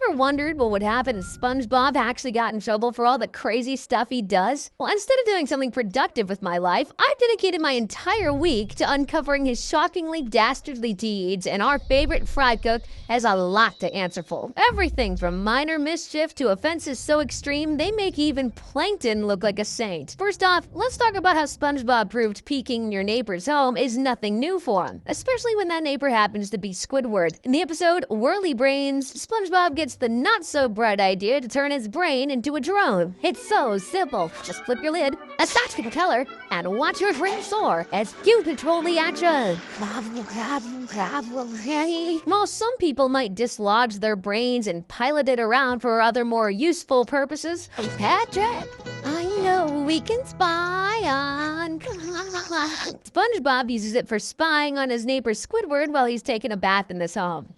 Ever wondered what would happen if SpongeBob actually got in trouble for all the crazy stuff he does? Well, instead of doing something productive with my life, I've dedicated my entire week to uncovering his shockingly dastardly deeds, and our favorite fry cook has a lot to answer for. Everything from minor mischief to offenses so extreme they make even Plankton look like a saint. First off, let's talk about how SpongeBob proved peeking in your neighbor's home is nothing new for him, especially when that neighbor happens to be Squidward. In the episode Whirly Brains, SpongeBob gets the not-so-bright idea to turn his brain into a drone. It's so simple. Just flip your lid, attach the propeller, and watch your brain soar as you control the action. While some people might dislodge their brains and pilot it around for other more useful purposes, Patrick, I know we can spy on. SpongeBob uses it for spying on his neighbor Squidward while he's taking a bath in this home.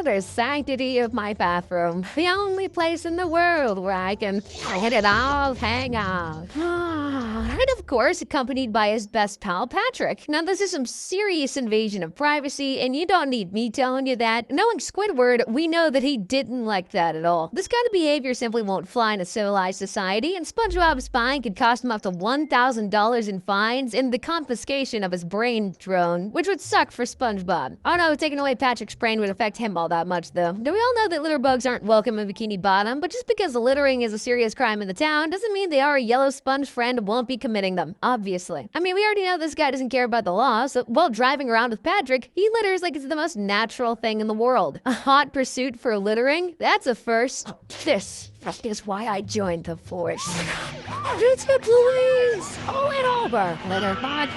The sanctity of my bathroom. The only place in the world where I can let it all hang out. And of course, accompanied by his best pal, Patrick. Now, this is some serious invasion of privacy, and you don't need me telling you that. Knowing Squidward, we know that he didn't like that at all. This kind of behavior simply won't fly in a civilized society, and SpongeBob's spying could cost him up to $1,000 in fines and the confiscation of his brain drone, which would suck for SpongeBob. Oh no, taking away Patrick's brain would affect him all that much, though. Now, we all know that litter bugs aren't welcome in Bikini Bottom, but just because littering is a serious crime in the town doesn't mean they are a yellow sponge friend and won't be committing them, obviously. I mean, we already know this guy doesn't care about the law, so while driving around with Patrick, he litters like it's the most natural thing in the world. A hot pursuit for littering? That's a first. This is why I joined the force. It's the police! Pull it over! Litterbug!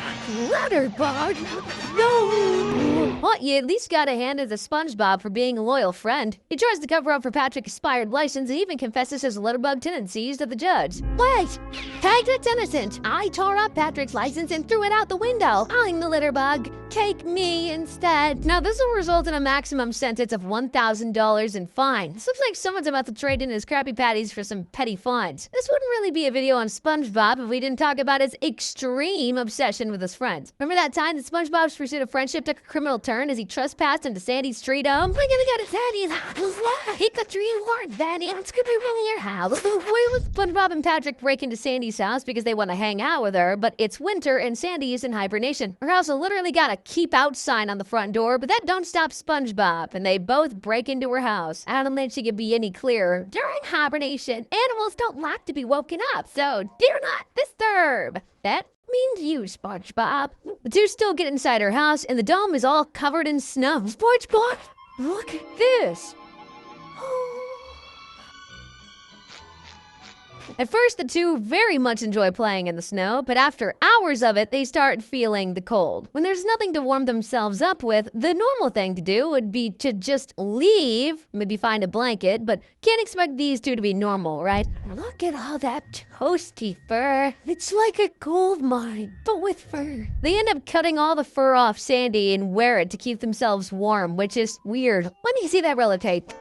Litterbug! No! Well, you at least gotta hand it to SpongeBob for being a loyal friend. He tries to cover up for Patrick's expired license and even confesses his litterbug tendencies to the judge. Wait! Patrick's innocent! I tore up Patrick's license and threw it out the window. I'm the litterbug. Take me instead. Now, this will result in a maximum sentence of $1,000 in fine. This looks like someone's about to trade in his Krabby Patties for some petty fines. This wouldn't really be a video on SpongeBob if we didn't talk about his extreme obsession with his friends. Remember that time that SpongeBob's pursuit of friendship took a criminal turn as he trespassed into Sandy's treat home? We're gonna go to Sandy's house. Hit the tree ward, Sandy. It's gonna be from your house. Why would SpongeBob and Patrick break into Sandy's house because they want to hang out with her, but it's winter and Sandy is in hibernation. Her house literally got a keep out sign on the front door, but that don't stop SpongeBob, and they both break into her house. I don't think she could be any clearer. During hibernation, animals don't like to be woken up, so do not disturb. That means you, SpongeBob. The two still get inside her house, and the dome is all covered in snow. SpongeBob, look at this. At first, the two very much enjoy playing in the snow, but after hours of it, they start feeling the cold. When there's nothing to warm themselves up with, the normal thing to do would be to just leave, maybe find a blanket, but can't expect these two to be normal, right? Look at all that toasty fur. It's like a gold mine, but with fur. They end up cutting all the fur off Sandy and wear it to keep themselves warm, which is weird. Let me see that roll of tape.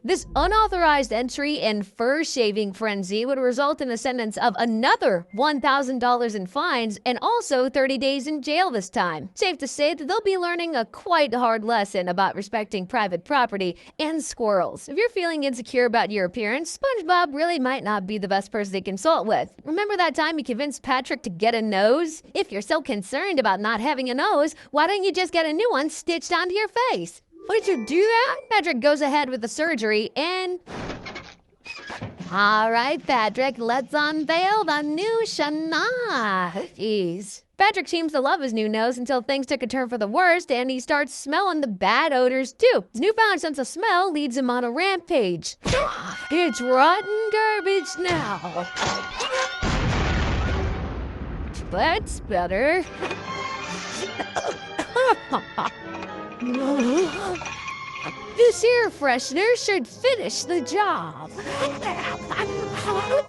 This unauthorized entry and fur-shaving frenzy would result in a sentence of another $1,000 in fines and also 30 days in jail this time. Safe to say that they'll be learning a quite hard lesson about respecting private property and squirrels. If you're feeling insecure about your appearance, SpongeBob really might not be the best person to consult with. Remember that time you convinced Patrick to get a nose? If you're so concerned about not having a nose, why don't you just get a new one stitched onto your face? Why did you do that? Patrick goes ahead with the surgery and... All right, Patrick, let's unveil the new Shana. Jeez. Patrick seems to love his new nose until things took a turn for the worst and he starts smelling the bad odors too. His newfound sense of smell leads him on a rampage. It's rotten garbage now. That's better. This air freshener should finish the job.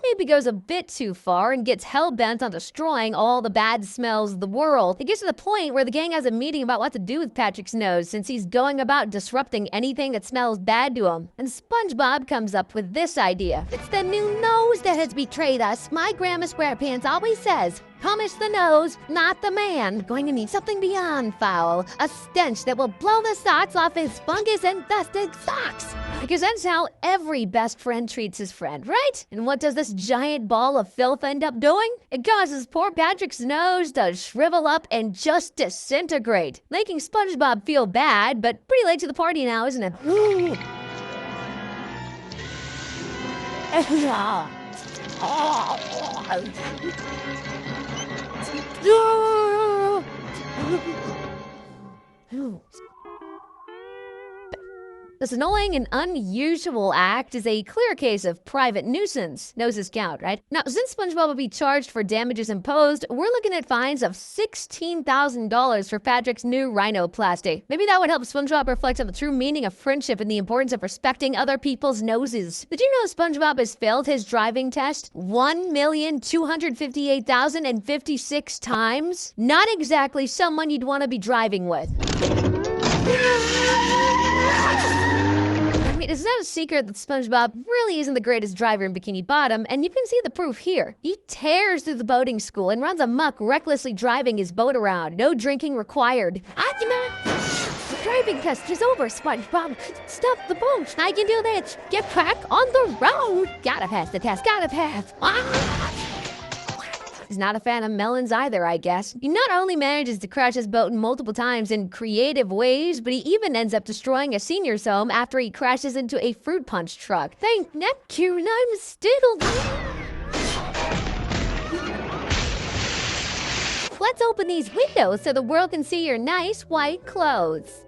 Maybe goes a bit too far and gets hell-bent on destroying all the bad smells of the world. It gets to the point where the gang has a meeting about what to do with Patrick's nose since he's going about disrupting anything that smells bad to him. And SpongeBob comes up with this idea. It's the new nose that has betrayed us. My grandma SquarePants always says, Promise the nose, not the man. Going to need something beyond foul. A stench that will blow the socks off his fungus-infested socks. Because that's how every best friend treats his friend, right? And what does this giant ball of filth end up doing? It causes poor Patrick's nose to shrivel up and just disintegrate, making SpongeBob feel bad, but pretty late to the party now, isn't it? This annoying and unusual act is a clear case of private nuisance. Noses count, right? Now, since SpongeBob will be charged for damages imposed, we're looking at fines of $16,000 for Patrick's new rhinoplasty. Maybe that would help SpongeBob reflect on the true meaning of friendship and the importance of respecting other people's noses. Did you know SpongeBob has failed his driving test 1,258,056 times? Not exactly someone you'd want to be driving with. It's not a secret that SpongeBob really isn't the greatest driver in Bikini Bottom, and you can see the proof here. He tears through the boating school and runs amok, recklessly driving his boat around. No drinking required. The driving test is over, SpongeBob. Stop the boat. I can do this. Get back on the road. Gotta pass the test. Gotta pass. He's not a fan of melons either, I guess. He not only manages to crash his boat multiple times in creative ways, but he even ends up destroying a senior's home after he crashes into a fruit punch truck. Thank Neptune, I'm still... Let's open these windows so the world can see your nice white clothes.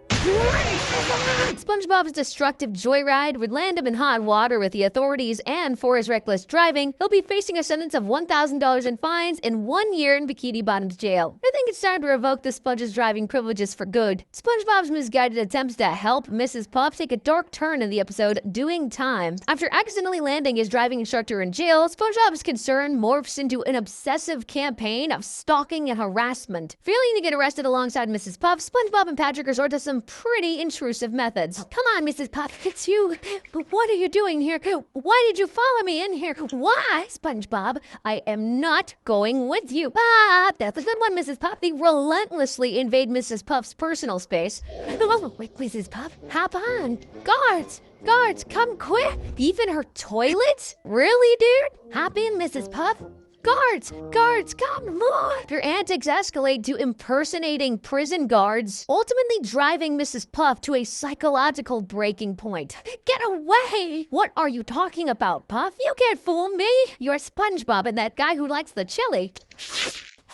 SpongeBob's destructive joyride would land him in hot water with the authorities, and for his reckless driving, he'll be facing a sentence of $1,000 in fines and 1 year in Bikini Bottom's jail. I think it's time to revoke the Sponge's driving privileges for good. SpongeBob's misguided attempts to help Mrs. Puff take a dark turn in the episode Doing Time. After accidentally landing his driving instructor in jail, SpongeBob's concern morphs into an obsessive campaign of stalking and harassment. Failing to get arrested alongside Mrs. Puff, SpongeBob and Patrick resort to some pretty intrusive methods. Come on, Mrs. Puff, it's you. What are you doing here? Why did you follow me in here? Why? SpongeBob, I am not going with you. Ah, that's a good one, Mrs. Puff. They relentlessly invade Mrs. Puff's personal space. Oh, wait, Mrs. Puff, hop on. Guards, come quick. Even her toilet? Really, dude? Hop in, Mrs. Puff. Guards, come on! Their antics escalate to impersonating prison guards, ultimately driving Mrs. Puff to a psychological breaking point. Get away! What are you talking about, Puff? You can't fool me! You're SpongeBob and that guy who likes the chili.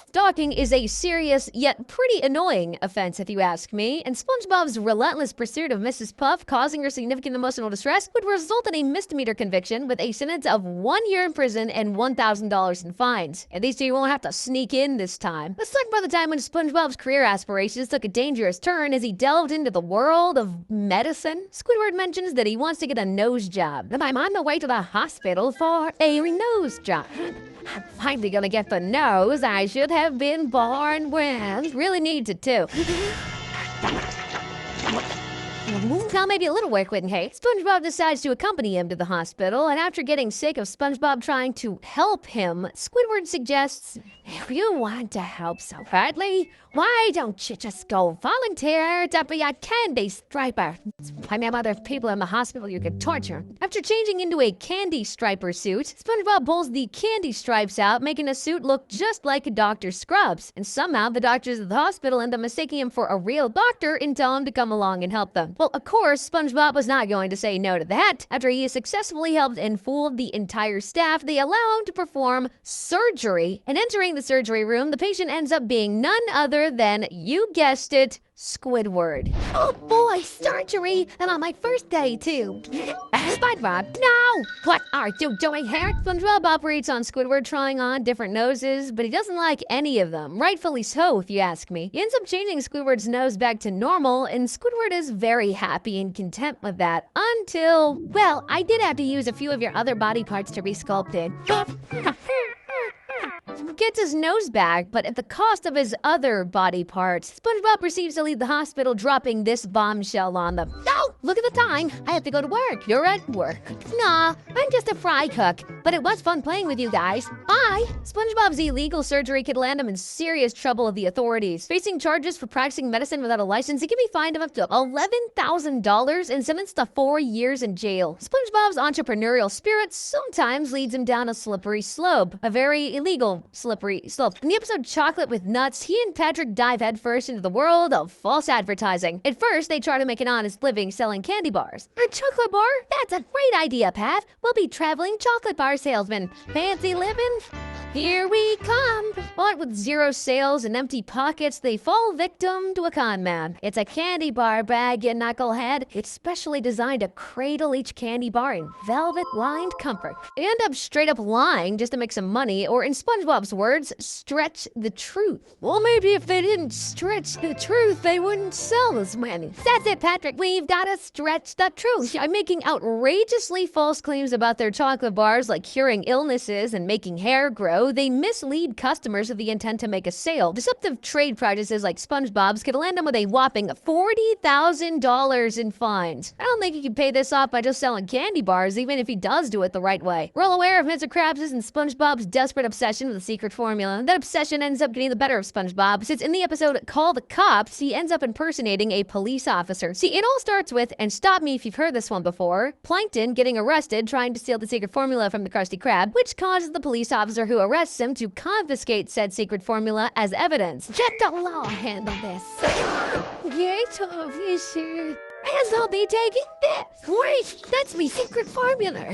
Stalking is a serious, yet pretty annoying offense if you ask me, and SpongeBob's relentless pursuit of Mrs. Puff, causing her significant emotional distress, would result in a misdemeanor conviction with a sentence of 1 year in prison and $1,000 in fines. At least you won't have to sneak in this time. Let's talk about the time when SpongeBob's career aspirations took a dangerous turn as he delved into the world of medicine. Squidward mentions that he wants to get a nose job. I'm on the way to the hospital for a nose job. I'm finally gonna get the nose I should have been born with. Really need to, too. Now maybe a little work wouldn't hurt. SpongeBob decides to accompany him to the hospital, and after getting sick of SpongeBob trying to help him, Squidward suggests, if you want to help so badly, why don't you just go volunteer to be a candy striper? I mean, other people in the hospital you could torture. After changing into a candy striper suit, SpongeBob pulls the candy stripes out, making a suit look just like Dr. Scrubs. And somehow the doctors at the hospital end up mistaking him for a real doctor and tell him to come along and help them. Well, of course, SpongeBob was not going to say no to that. After he successfully helped and fooled the entire staff, they allow him to perform surgery. And entering the surgery room, the patient ends up being none other than, you guessed it, Squidward. Oh boy, surgery! And on my first day, too. SpongeBob, no! What are you doing here? SpongeBob operates on Squidward, trying on different noses, but he doesn't like any of them. Rightfully so, if you ask me. He ends up changing Squidward's nose back to normal, and Squidward is very happy and content with that. Until, well, I did have to use a few of your other body parts to be sculpted. gets his nose back, but at the cost of his other body parts. SpongeBob proceeds to leave the hospital, dropping this bombshell on them. Oh, look at the time. I have to go to work. You're at work. Nah, I'm just a fry cook, but it was fun playing with you guys. Bye. SpongeBob's illegal surgery could land him in serious trouble with the authorities. Facing charges for practicing medicine without a license, he can be fined up to $11,000 and sentenced to 4 years in jail. SpongeBob's entrepreneurial spirit sometimes leads him down a slippery slope, a very illegal slippery slope. In the episode Chocolate with Nuts, he and Patrick dive headfirst into the world of false advertising. At first, they try to make an honest living selling candy bars. A chocolate bar? That's a great idea, Pat. We'll be traveling chocolate bar salesmen. Fancy living? Here we come. But with zero sales and empty pockets, they fall victim to a con man. It's a candy bar bag, you knucklehead. It's specially designed to cradle each candy bar in velvet-lined comfort. They end up straight up lying just to make some money, or in SpongeBob's words, stretch the truth. Well, maybe if they didn't stretch the truth, they wouldn't sell as many. That's it, Patrick. We've got to stretch the truth. By making outrageously false claims about their chocolate bars, like curing illnesses and making hair grow, they mislead customers with the intent to make a sale. Deceptive trade practices like SpongeBob's could land them with a whopping $40,000 in fines. I don't think he can pay this off by just selling candy bars, even if he does do it the right way. We're all aware of Mr. Krabs' and SpongeBob's desperate obsession with the secret formula. That obsession ends up getting the better of SpongeBob, since in the episode Call the Cops, he ends up impersonating a police officer. See, it all starts with, and stop me if you've heard this one before, Plankton getting arrested trying to steal the secret formula from the Krusty Krab, which causes the police officer who arrests him to confiscate said secret formula as evidence. Let the law handle this. Yes, officer. As I'll be taking this. Wait, that's me secret formula.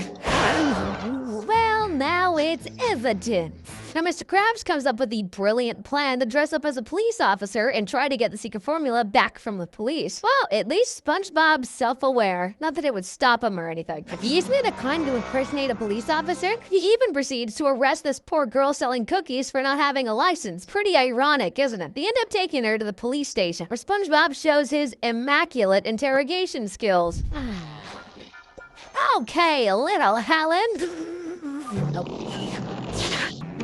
Well, now it's evidence. Now, Mr. Krabs comes up with the brilliant plan to dress up as a police officer and try to get the secret formula back from the police. Well, at least SpongeBob's self-aware. Not that it would stop him or anything. Isn't it a crime to impersonate a police officer? He even proceeds to arrest this poor girl selling cookies for not having a license. Pretty ironic, isn't it? They end up taking her to the police station, where SpongeBob shows his immaculate interrogation skills. Okay, little Helen. Nope.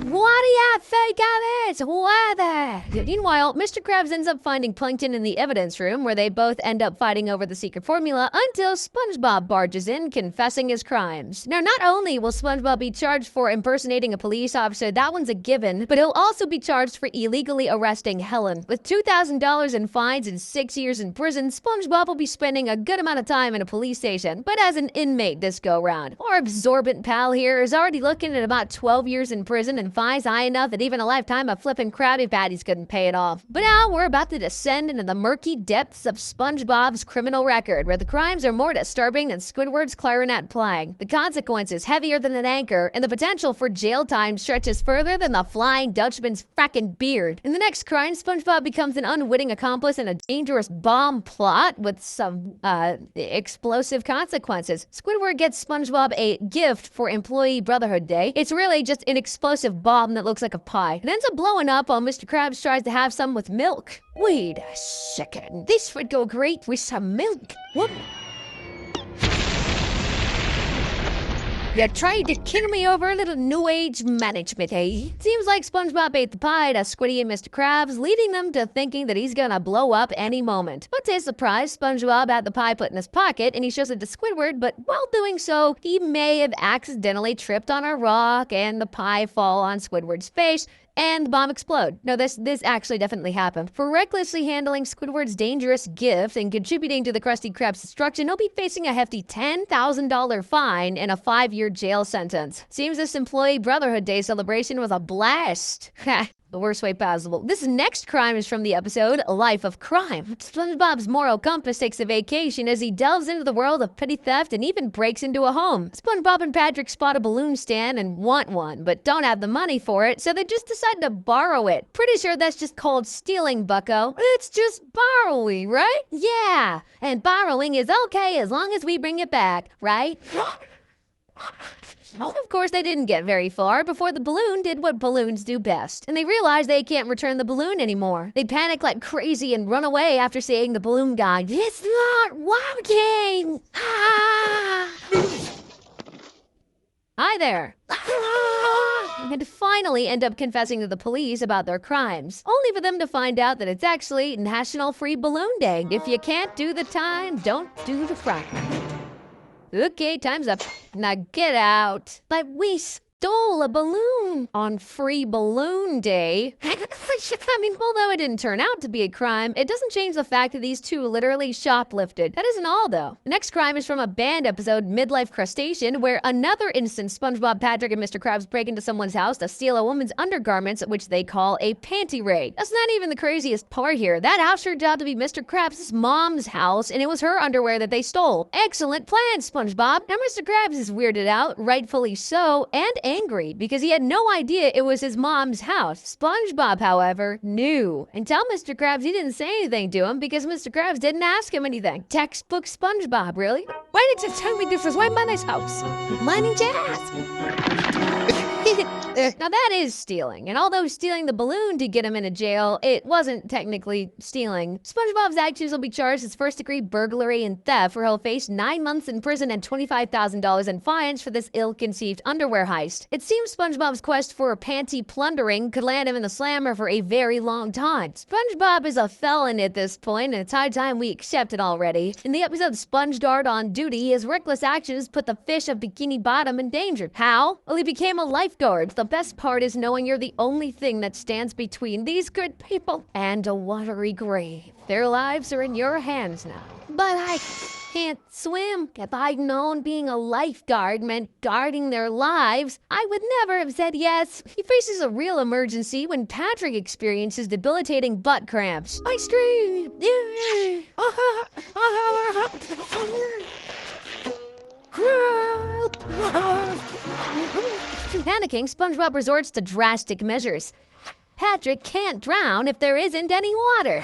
What do you think of this weather? Meanwhile, Mr. Krabs ends up finding Plankton in the evidence room, where they both end up fighting over the secret formula until SpongeBob barges in, confessing his crimes. Now, not only will SpongeBob be charged for impersonating a police officer, that one's a given, but he'll also be charged for illegally arresting Helen. With $2,000 in fines and 6 years in prison, SpongeBob will be spending a good amount of time in a police station, but as an inmate this go-round. Our absorbent pal here is already looking at about 12 years in prison and fines high enough that even a lifetime of flipping Krabby Patties couldn't pay it off. But now we're about to descend into the murky depths of SpongeBob's criminal record, where the crimes are more disturbing than Squidward's clarinet playing. The consequences heavier than an anchor, and the potential for jail time stretches further than the Flying Dutchman's frackin' beard. In the next crime, SpongeBob becomes an unwitting accomplice in a dangerous bomb plot with some explosive consequences. Squidward gets SpongeBob a gift for Employee Brotherhood Day. It's really just an explosive bomb that looks like a pie. It ends up blowing up while Mr. Krabs tries to have some with milk. Wait a second. This would go great with some milk. Whoop. You tried to kill me over a little new age management, eh? Seems like SpongeBob ate the pie to Squiddy and Mr. Krabs, leading them to thinking that he's gonna blow up any moment. But to his surprise, SpongeBob had the pie put in his pocket and he shows it to Squidward, but while doing so, he may have accidentally tripped on a rock and the pie fall on Squidward's face, and the bomb explode. No, this actually definitely happened. For recklessly handling Squidward's dangerous gift and contributing to the Krusty Krab's destruction, he'll be facing a hefty $10,000 fine and a 5-year jail sentence. Seems this Employee Brotherhood Day celebration was a blast. The worst way possible. This next crime is from the episode Life of Crime. SpongeBob's moral compass takes a vacation as he delves into the world of petty theft and even breaks into a home. SpongeBob and Patrick spot a balloon stand and want one, but don't have the money for it, so they just decide to borrow it. Pretty sure that's just called stealing, bucko. It's just borrowing, right? Yeah, and borrowing is okay as long as we bring it back, right? Of course, they didn't get very far before the balloon did what balloons do best, and they realized they can't return the balloon anymore. They panic like crazy and run away after seeing the balloon guy. It's not working! Ah! Hi there. Ah! and finally end up confessing to the police about their crimes, only for them to find out that it's actually National Free Balloon Day. If you can't do the time, don't do the crime. Okay, time's up. Now get out. But we stole a balloon on Free Balloon Day. I mean, although it didn't turn out to be a crime, it doesn't change the fact that these two literally shoplifted. That isn't all, though. The next crime is from a band episode, Midlife Crustacean, where another instance, SpongeBob, Patrick, and Mr. Krabs break into someone's house to steal a woman's undergarments, which they call a panty raid. That's not even the craziest part here. That house turned out to be Mr. Krabs' mom's house, and it was her underwear that they stole. Excellent plan, SpongeBob. Now, Mr. Krabs is weirded out, rightfully so, and angry, because he had no idea it was his mom's house. SpongeBob, however, knew. And tell Mr. Krabs he didn't say anything to him because Mr. Krabs didn't ask him anything. Textbook SpongeBob, really? Why did you tell me this was my mother's house? Why didn't you ask? Now that is stealing, and although stealing the balloon to get him into jail, it wasn't technically stealing. SpongeBob's actions will be charged as first-degree burglary and theft, where he'll face 9 months in prison and $25,000 in fines for this ill-conceived underwear heist. It seems SpongeBob's quest for panty plundering could land him in the slammer for a very long time. SpongeBob is a felon at this point, and it's high time we accept it already. In the episode Sponge Dart on Duty, his reckless actions put the fish of Bikini Bottom in danger. How? Well, he became a lifeguard. The best part is knowing you're the only thing that stands between these good people and a watery grave. Their lives are in your hands now. But I can't swim. If I'd known being a lifeguard meant guarding their lives, I would never have said yes. He faces a real emergency when Patrick experiences debilitating butt cramps. Ice cream! Panicking, SpongeBob resorts to drastic measures. Patrick can't drown if there isn't any water.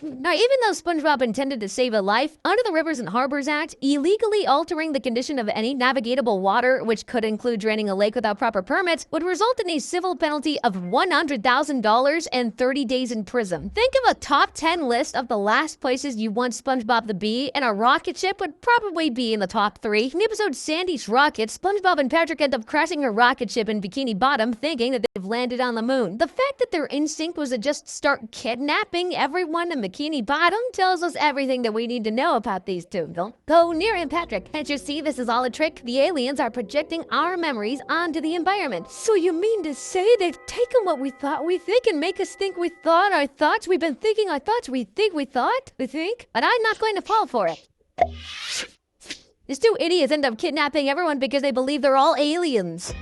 Now, even though SpongeBob intended to save a life, under the Rivers and Harbors Act, illegally altering the condition of any navigatable water, which could include draining a lake without proper permits, would result in a civil penalty of $100,000 and 30 days in prison. Think of a top 10 list of the last places you want SpongeBob to be, and a rocket ship would probably be in the top 3. In the episode Sandy's Rocket, SpongeBob and Patrick end up crashing a rocket ship in Bikini Bottom, thinking that they've landed on the moon. The fact that their instinct was to just start kidnapping everyone in Bikini Bottom tells us everything that we need to know about these two. Don't go near him, Patrick. Can't you see this is all a trick? The aliens are projecting our memories onto the environment. So you mean to say they've taken what we thought we think and make us think we thought our thoughts we've been thinking our thoughts we think we thought? We think? But I'm not going to fall for it. These two idiots end up kidnapping everyone because they believe they're all aliens.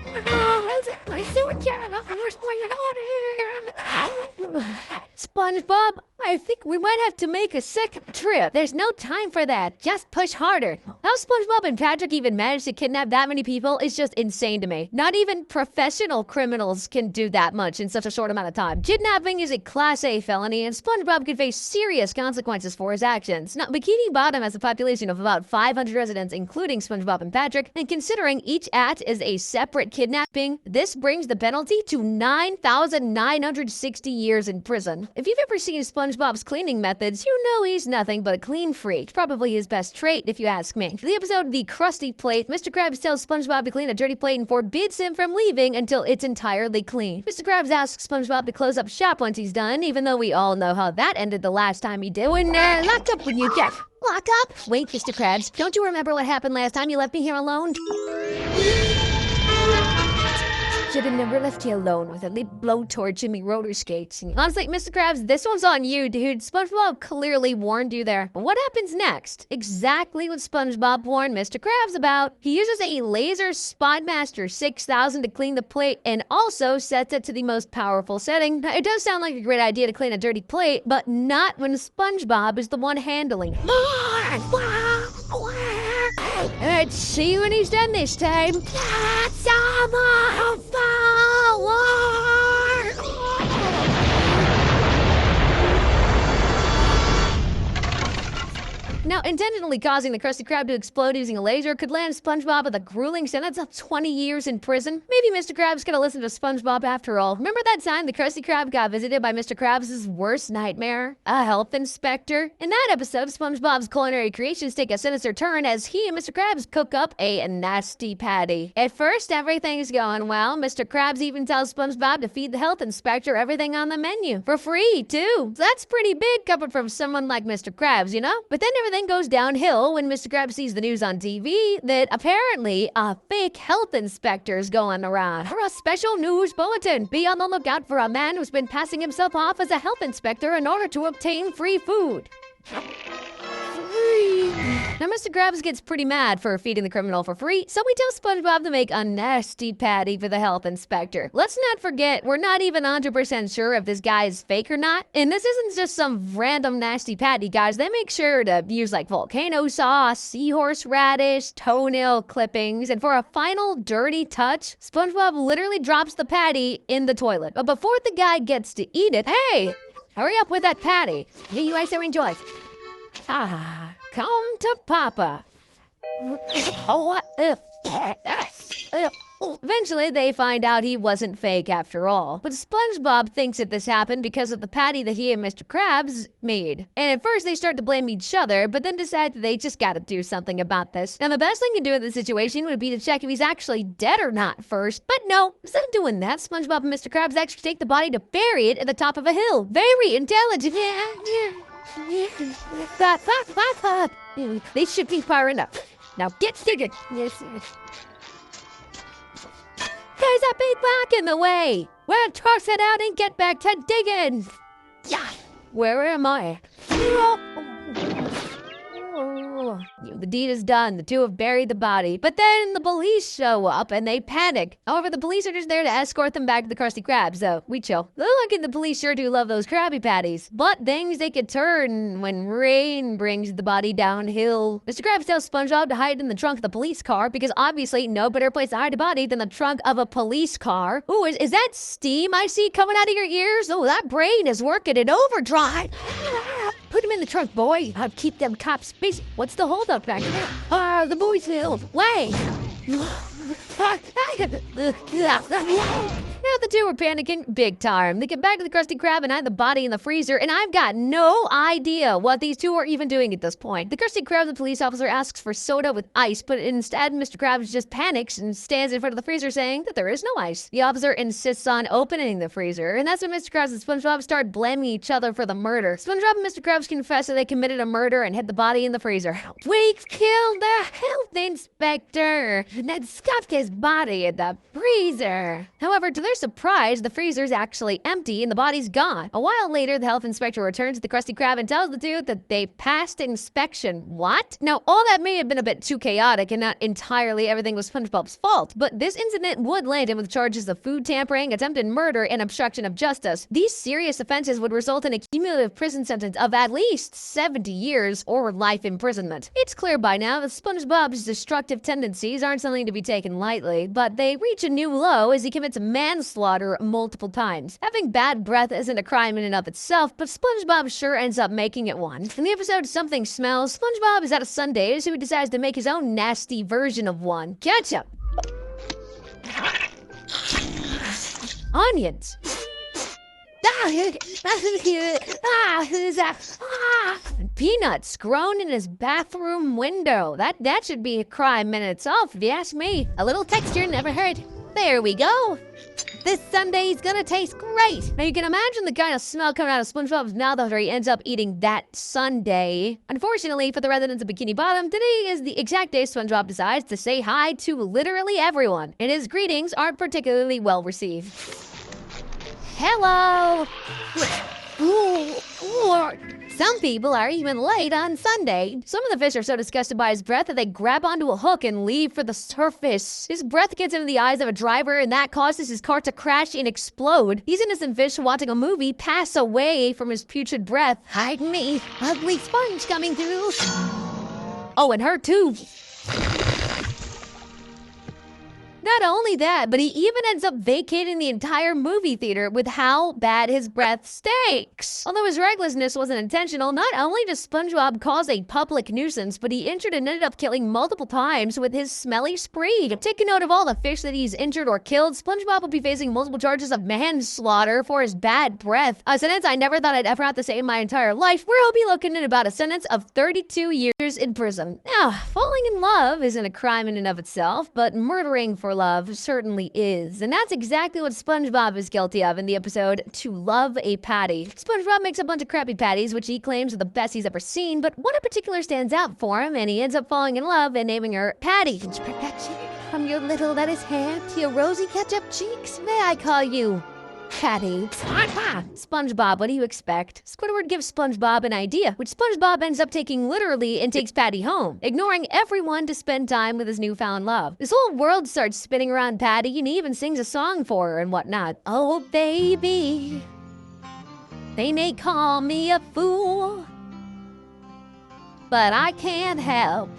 SpongeBob, I think we might have to make a second trip. There's no time for that. Just push harder. How SpongeBob and Patrick even managed to kidnap that many people is just insane to me. Not even professional criminals can do that much in such a short amount of time. Kidnapping is a Class A felony, and SpongeBob could face serious consequences for his actions. Now, Bikini Bottom has a population of about 500 residents, including SpongeBob and Patrick, and considering each act is a separate kidnapping, this brings the penalty to 9,960 years in prison. If you've ever seen SpongeBob's cleaning methods, you know he's nothing but a clean freak. Probably his best trait, if you ask me. For the episode The Krusty Plate, Mr. Krabs tells SpongeBob to clean a dirty plate and forbids him from leaving until it's entirely clean. Mr. Krabs asks SpongeBob to close up shop once he's done, even though we all know how that ended the last time he did. When locked up when you get locked up? Wait, Mr. Krabs, don't you remember what happened last time you left me here alone? Should have never left you alone with a little blowtorch and me roller skates. Honestly, Mr. Krabs, this one's on you, dude. SpongeBob clearly warned you there. But what happens next? Exactly what SpongeBob warned Mr. Krabs about. He uses a laser Spotmaster 6000 to clean the plate and also sets it to the most powerful setting. Now, it does sound like a great idea to clean a dirty plate, but not when SpongeBob is the one handling it. Let's see when he's done this time. That's Now, intentionally causing the Krusty Krab to explode using a laser could land SpongeBob with a grueling sentence of 20 years in prison. Maybe Mr. Krabs could have listened to SpongeBob after all. Remember that time the Krusty Krab got visited by Mr. Krabs' worst nightmare? A health inspector? In that episode, SpongeBob's culinary creations take a sinister turn as he and Mr. Krabs cook up a nasty patty. At first, everything's going well. Mr. Krabs even tells SpongeBob to feed the health inspector everything on the menu. For free, too. So that's pretty big coming from someone like Mr. Krabs, you know? But then everything goes downhill when Mr. Krabs sees the news on TV that apparently a fake health inspector's going around. For a special news bulletin, be on the lookout for a man who's been passing himself off as a health inspector in order to obtain free food. Now, Mr. Krabs gets pretty mad for feeding the criminal for free, so we tell SpongeBob to make a nasty patty for the health inspector. Let's not forget, we're not even 100% sure if this guy is fake or not. And this isn't just some random nasty patty, guys. They make sure to use like volcano sauce, seahorse radish, toenail clippings, and for a final dirty touch, SpongeBob literally drops the patty in the toilet. But before the guy gets to eat it, hey, hurry up with that patty. Yeah, you guys so enjoy. Come to Papa. Eventually, they find out he wasn't fake after all. But SpongeBob thinks that this happened because of the patty that he and Mr. Krabs made. And at first, they start to blame each other, but then decide that they just gotta do something about this. Now, the best thing to do in this situation would be to check if he's actually dead or not first. But no, instead of doing that, SpongeBob and Mr. Krabs actually take the body to bury it at the top of a hill. Very intelligent. They should be firing up. Now get digging. Yes. There's a big rock in the way. Well, toss it out and get back to digging. Yeah. Where am I? The deed is done. The two have buried the body. But then the police show up and they panic. However, the police are just there to escort them back to the Krusty Krab, so we chill. Look at the police sure do love those Krabby Patties. But things they could turn when rain brings the body downhill. Mr. Krabs tells SpongeBob to hide in the trunk of the police car because obviously no better place to hide a body than the trunk of a police car. Ooh, is that steam I see coming out of your ears? Oh, that brain is working in overdrive. Put him in the trunk, boy. I'll keep them cops busy. What's the holdup back there? The boy's ill. Wait. Now the two are panicking big time. They get back to the Krusty Krab and hide the body in the freezer, and I've got no idea what these two are even doing at this point. The Krusty Krab, the police officer, asks for soda with ice, but instead Mr. Krabs just panics and stands in front of the freezer saying that there is no ice. The officer insists on opening the freezer, and that's when Mr. Krabs and SpongeBob start blaming each other for the murder. SpongeBob and Mr. Krabs confess that they committed a murder and hid the body in the freezer. We've killed the health inspector and then stuffed his body in the freezer. However, to their surprise, the freezer's actually empty and the body's gone. A while later, the health inspector returns to the Krusty Krab and tells the two that they passed inspection. What? Now, all that may have been a bit too chaotic and not entirely everything was SpongeBob's fault, but this incident would land him with charges of food tampering, attempted murder, and obstruction of justice. These serious offenses would result in a cumulative prison sentence of at least 70 years or life imprisonment. It's clear by now that SpongeBob's destructive tendencies aren't something to be taken lightly, but they reach a new low as he commits manslaughter multiple times. Having bad breath isn't a crime in and of itself, but SpongeBob sure ends up making it one. In the episode Something Smells, SpongeBob is out of sundaes, so he decides to make his own nasty version of one. Ketchup. Onions. Peanuts grown in his bathroom window. That should be a crime in itself, if you ask me. A little texture never hurt. There we go. This sundae's gonna taste great. Now you can imagine the kind of smell coming out of SpongeBob's mouth after he ends up eating that sundae. Unfortunately for the residents of Bikini Bottom, today is the exact day SpongeBob decides to say hi to literally everyone, and his greetings aren't particularly well received. Hello. Some people are even late on Sunday. Some of the fish are so disgusted by his breath that they grab onto a hook and leave for the surface. His breath gets into the eyes of a driver and that causes his car to crash and explode. These innocent fish watching a movie pass away from his putrid breath. Hide me, ugly sponge coming through. Oh, and her too. Not only that, but he even ends up vacating the entire movie theater with how bad his breath stinks. Although his recklessness wasn't intentional, not only does SpongeBob cause a public nuisance, but he injured and ended up killing multiple times with his smelly spree. Taking note of all the fish that he's injured or killed, SpongeBob will be facing multiple charges of manslaughter for his bad breath. A sentence I never thought I'd ever have to say in my entire life, where he'll be looking at about a sentence of 32 years in prison. Now, falling in love isn't a crime in and of itself, but murdering for love certainly is. And that's exactly what SpongeBob is guilty of in the episode To Love a Patty. SpongeBob makes a bunch of crappy patties, which he claims are the best he's ever seen, but one in particular stands out for him, and he ends up falling in love and naming her Patty. From your little lettuce hand to your rosy ketchup cheeks, may I call you Patty? SpongeBob, what do you expect? Squidward gives SpongeBob an idea, which SpongeBob ends up taking literally and takes Patty home, ignoring everyone to spend time with his newfound love. This whole world starts spinning around Patty, and he even sings a song for her and whatnot. Oh, baby, they may call me a fool, but I can't help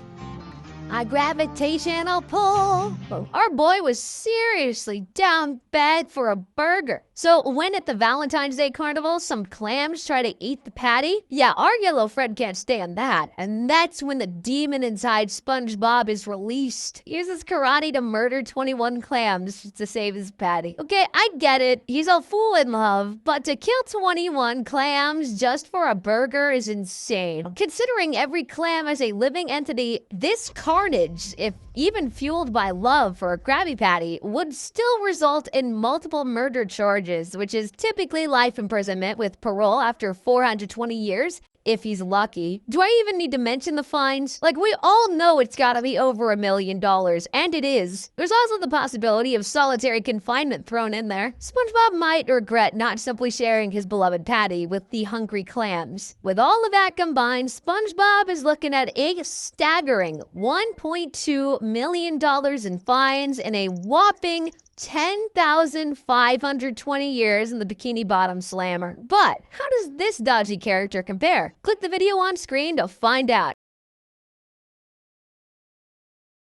my gravitational pull. Our boy was seriously down bad for a burger. So when at the Valentine's Day Carnival, some clams try to eat the patty, yeah, our yellow friend can't stand that. And that's when the demon inside SpongeBob is released. He uses karate to murder 21 clams to save his patty. Okay, I get it. He's a fool in love, but to kill 21 clams just for a burger is insane. Considering every clam as a living entity, this carnage, if even fueled by love for a Krabby Patty, would still result in multiple murder charges, which is typically life imprisonment with parole after 420 years. If he's lucky. Do I even need to mention the fines? Like, we all know it's gotta be over $1 million, and it is. There's also the possibility of solitary confinement thrown in there. SpongeBob might regret not simply sharing his beloved patty with the hungry clams. With all of that combined, SpongeBob is looking at a staggering $1.2 million in fines and a whopping 10,520 years in the Bikini Bottom slammer. But how does this dodgy character compare? Click the video on screen to find out.